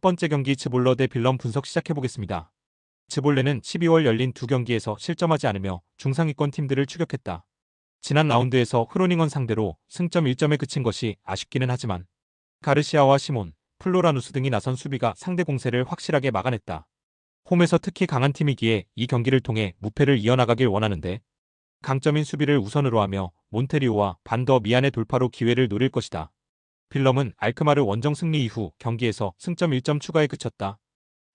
번째 경기 즈볼러 대 빌럼 분석 시작해보겠습니다. 즈볼레는 12월 열린 두 경기에서 실점하지 않으며 중상위권 팀들을 추격했다. 지난 라운드에서 흐로닝언 상대로 승점 1점에 그친 것이 아쉽기는 하지만 가르시아와 시몬, 플로라누스 등이 나선 수비가 상대 공세를 확실하게 막아냈다. 홈에서 특히 강한 팀이기에 이 경기를 통해 무패를 이어나가길 원하는데 강점인 수비를 우선으로 하며 몬테리오와 반더 미안의 돌파로 기회를 노릴 것이다. 빌럼은 알크마르 원정 승리 이후 경기에서 승점 1점 추가에 그쳤다.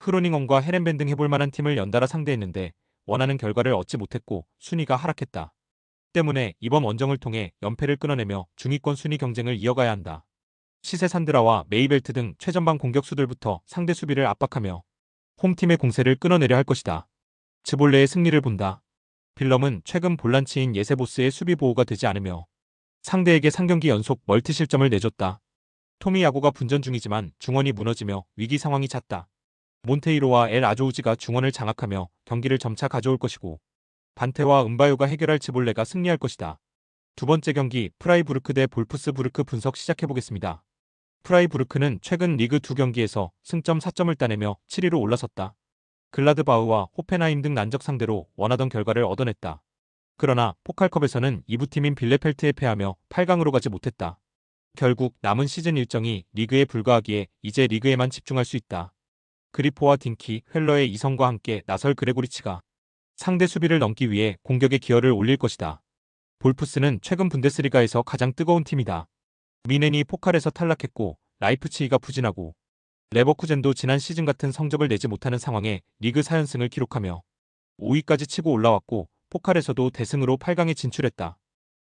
흐로닝엄과 헤렌벤 등 해볼 만한 팀을 연달아 상대했는데 원하는 결과를 얻지 못했고 순위가 하락했다. 때문에 이번 원정을 통해 연패를 끊어내며 중위권 순위 경쟁을 이어가야 한다. 시세 산드라와 메이벨트 등 최전방 공격수들부터 상대 수비를 압박하며 홈팀의 공세를 끊어내려 할 것이다. 즈볼레의 승리를 본다. 빌럼은 최근 볼란치인 예세보스의 수비 보호가 되지 않으며 상대에게 3경기 연속 멀티 실점을 내줬다. 토미야고가 분전 중이지만 중원이 무너지며 위기 상황이 잦다. 몬테이로와 엘 아조우지가 중원을 장악하며 경기를 점차 가져올 것이고 반테와 은바요가 해결할 즈볼레가 승리할 것이다. 두 번째 경기 프라이부르크 대 볼프스부르크 분석 시작해보겠습니다. 프라이부르크는 최근 리그 두 경기에서 승점 4점을 따내며 7위로 올라섰다. 글라드바흐와 호펜하임 등 난적 상대로 원하던 결과를 얻어냈다. 그러나 포칼컵에서는 2부팀인 빌레펠트에 패하며 8강으로 가지 못했다. 결국 남은 시즌 일정이 리그에 불과하기에 이제 리그에만 집중할 수 있다. 그리포와 딩키, 회 이성과 함께 나설 그레고리치가 상대 수비를 넘기 위해 공격의 기여를 올릴 것이다. 볼프스는 최근 분데스리가에서 가장 뜨거운 팀이다. 미넨이 포칼에서 탈락했고 라이프치히가 부진하고 레버쿠젠도 지난 시즌 같은 성적을 내지 못하는 상황에 리그 4연승을 기록하며 5위까지 치고 올라왔고 포칼에서도 대승으로 8강에 진출했다.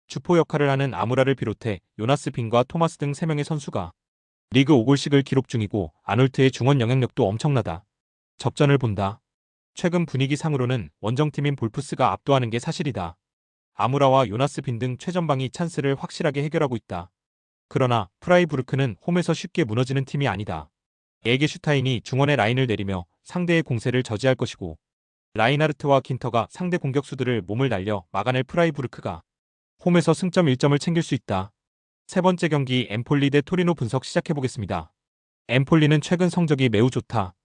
주포 역할을 하는 아무라를 비롯해 요나스 빈과 토마스 등 3명의 선수가 리그 5골씩을 기록 중이고 아놀트의 중원 영향력도 엄청나다. 접전을 본다. 최근 분위기 상으로는 원정팀인 볼프스가 압도하는 게 사실이다. 아무라와 요나스 빈 등 최전방이 찬스를 확실하게 해결하고 있다. 그러나 프라이부르크는 홈에서 쉽게 무너지는 팀이 아니다. 에게슈타인이 중원의 라인을 내리며 상대의 공세를 저지할 것이고 라인하르트와 긴터가 상대 공격수들을 몸을 날려 막아낼 프라이부르크가 홈에서 승점 1점을 챙길 수 있다. 세 번째 경기 엠폴리 대 토리노 분석 시작해보겠습니다. 엠폴리는 최근 성적이 매우 좋다.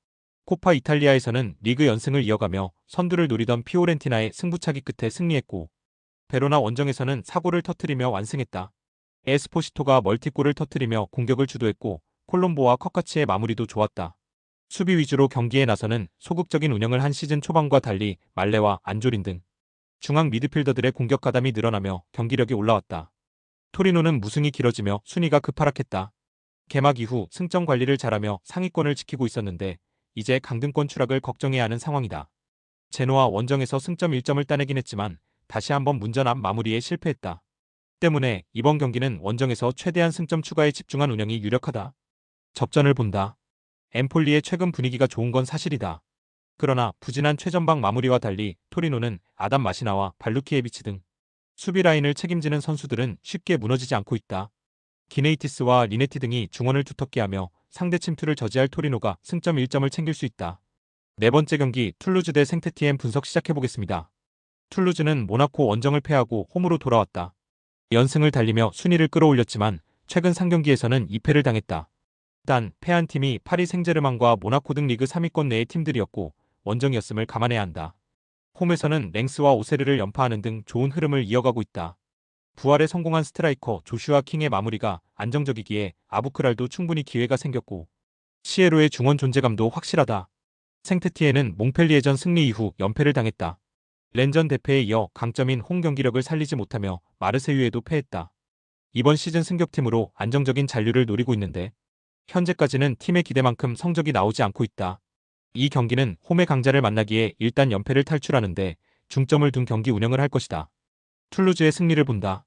코파 이탈리아에서는 리그 연승을 이어가며 선두를 노리던 피오렌티나의 승부차기 끝에 승리했고 베로나 원정에서는 사고를 터뜨리며 완승했다. 에스포시토가 멀티골을 터뜨리며 공격을 주도했고 콜롬보와 컵카치의 마무리도 좋았다. 수비 위주로 경기에 나서는 소극적인 운영을 한 시즌 초반과 달리 말레와 안조린 등 중앙 미드필더들의 공격 가담이 늘어나며 경기력이 올라왔다. 토리노는 무승이 길어지며 순위가 급하락했다. 개막 이후 승점 관리를 잘하며 상위권을 지키고 있었는데 이제 강등권 추락을 걱정해야 하는 상황이다. 제노아 원정에서 승점 1점을 따내긴 했지만 다시 한번 문전 앞 마무리에 실패했다. 때문에 이번 경기는 원정에서 최대한 승점 추가에 집중한 운영이 유력하다. 접전을 본다. 엠폴리의 최근 분위기가 좋은 건 사실이다. 그러나 부진한 최전방 마무리와 달리 토리노는 아담 마시나와 발루키에비치 등 수비 라인을 책임지는 선수들은 쉽게 무너지지 않고 있다. 기네이티스와 리네티 등이 중원을 두텁게 하며 상대 침투를 저지할 토리노가 승점 1점을 챙길 수 있다. 네 번째 경기 툴루즈 대 생테티엔 분석 시작해보겠습니다. 툴루즈는 모나코 원정을 패하고 홈으로 돌아왔다. 연승을 달리며 순위를 끌어올렸지만 최근 3경기에서는 2패를 당했다. 단 패한 팀이 파리 생제르맹과 모나코 등 리그 3위권 내의 팀들이었고 원정이었음을 감안해야 한다. 홈에서는 랭스와 오세르를 연파하는 등 좋은 흐름을 이어가고 있다. 부활에 성공한 스트라이커 조슈아 킹의 마무리가 안정적이기에 아부크랄도 충분히 기회가 생겼고 시에로의 중원 존재감도 확실하다. 생테티에는 몽펠리에전 승리 이후 연패를 당했다. 렌전 대패에 이어 강점인 홈 경기력을 살리지 못하며 마르세유에도 패했다. 이번 시즌 승격팀으로 안정적인 잔류를 노리고 있는데 현재까지는 팀의 기대만큼 성적이 나오지 않고 있다. 이 경기는 홈의 강자를 만나기에 일단 연패를 탈출하는데 중점을 둔 경기 운영을 할 것이다. 툴루즈의 승리를 본다.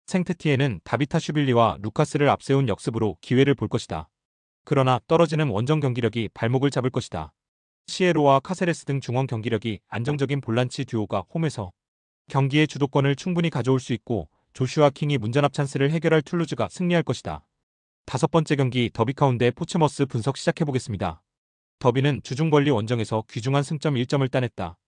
생테티에는 다비타 슈빌리와 루카스를 앞세운 역습으로 기회를 볼 것이다. 그러나 떨어지는 원정 경기력이 발목을 잡을 것이다. 시에로와 카세레스 등 중원 경기력이 안정적인 볼란치 듀오가 홈에서 경기의 주도권을 충분히 가져올 수 있고 조슈아 킹이 문전압 찬스를 해결할 툴루즈가 승리할 것이다. 다섯 번째 경기 더비카운 대 포츠머스 분석 시작해보겠습니다. 더비는 주중벌리 원정에서 귀중한 승점 1점을 따냈다.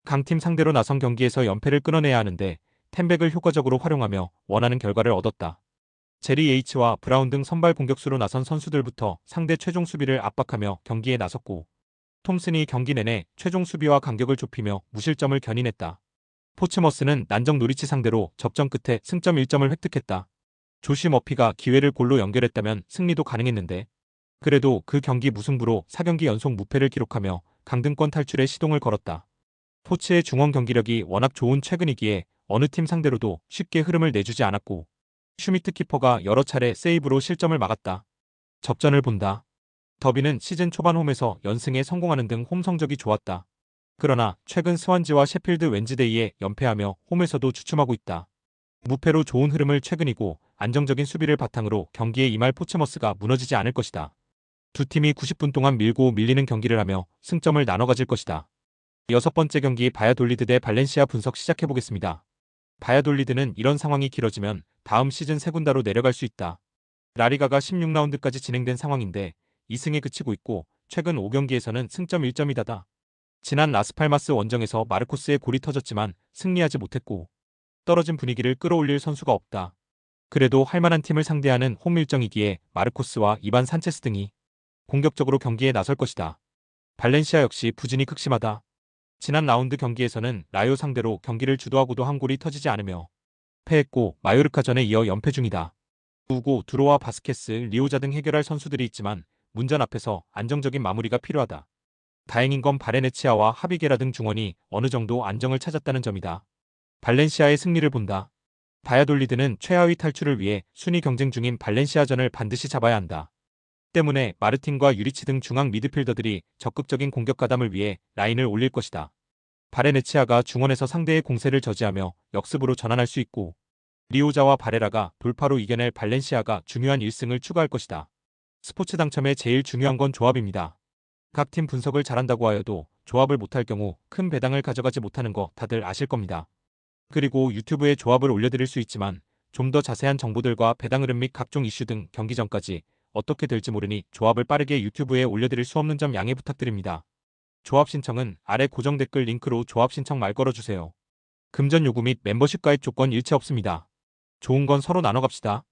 강팀 상대로 나선 경기에서 연패를 끊어내야 하는데 템백을 효과적으로 활용하며 원하는 결과를 얻었다. 제리 H와 브라운 등 선발 공격수로 나선 선수들부터 상대 최종 수비를 압박하며 경기에 나섰고, 톰슨이 경기 내내 최종 수비와 간격을 좁히며 무실점을 견인했다. 포츠머스는 난적 노리치 상대로 접전 끝에 승점 1점을 획득했다. 조시 머피가 기회를 골로 연결했다면 승리도 가능했는데, 그래도 그 경기 무승부로 4경기 연속 무패를 기록하며 강등권 탈출에 시동을 걸었다. 포츠의 중원 경기력이 워낙 좋은 최근이기에 어느 팀 상대로도 쉽게 흐름을 내주지 않았고, 슈미트 키퍼가 여러 차례 세이브로 실점을 막았다. 접전을 본다. 더비는 시즌 초반 홈에서 연승에 성공하는 등 홈 성적이 좋았다. 그러나 최근 스완지와 셰필드 웬즈데이에 연패하며 홈에서도 주춤하고 있다. 무패로 좋은 흐름을 최근이고 안정적인 수비를 바탕으로 경기에 임할 포츠머스가 무너지지 않을 것이다. 두 팀이 90분 동안 밀고 밀리는 경기를 하며 승점을 나눠 가질 것이다. 여섯 번째 경기 바야돌리드 대 발렌시아 분석 시작해보겠습니다. 바야돌리드는 이런 상황이 길어지면 다음 시즌 세군다로 내려갈 수 있다. 라리가가 16라운드까지 진행된 상황인데 2승에 그치고 있고 최근 5경기에서는 승점 1점이다다. 지난 라스팔마스 원정에서 마르코스의 골이 터졌지만 승리하지 못했고 떨어진 분위기를 끌어올릴 선수가 없다. 그래도 할만한 팀을 상대하는 홈 일정이기에 마르코스와 이반 산체스 등이 공격적으로 경기에 나설 것이다. 발렌시아 역시 부진이 극심하다. 지난 라운드 경기에서는 라요 상대로 경기를 주도하고도 한 골이 터지지 않으며 패했고 마요르카전에 이어 연패 중이다. 우고, 두로와 바스케스, 리오자 등 해결할 선수들이 있지만 문전 앞에서 안정적인 마무리가 필요하다. 다행인 건 바레네치아와 하비게라 등 중원이 어느 정도 안정을 찾았다는 점이다. 발렌시아의 승리를 본다. 바야돌리드는 최하위 탈출을 위해 순위 경쟁 중인 발렌시아전을 반드시 잡아야 한다. 때문에 마르틴과 유리치 등 중앙 미드필더들이 적극적인 공격 가담을 위해 라인을 올릴 것이다. 바레네치아가 중원에서 상대의 공세를 저지하며 역습으로 전환할 수 있고 리오자와 바레라가 돌파로 이겨낼 발렌시아가 중요한 1승을 추가할 것이다. 스포츠 당첨에 제일 중요한 건 조합입니다. 각 팀 분석을 잘한다고 하여도 조합을 못할 경우 큰 배당을 가져가지 못하는 거 다들 아실 겁니다. 그리고 유튜브에 조합을 올려드릴 수 있지만 좀 더 자세한 정보들과 배당 흐름 및 각종 이슈 등 경기 전까지 어떻게 될지 모르니 조합을 빠르게 유튜브에 올려드릴 수 없는 점 양해 부탁드립니다. 조합 신청은 아래 고정 댓글 링크로 조합 신청 말 걸어주세요. 금전 요구 및 멤버십 가입 조건 일체 없습니다. 좋은 건 서로 나눠 갑시다.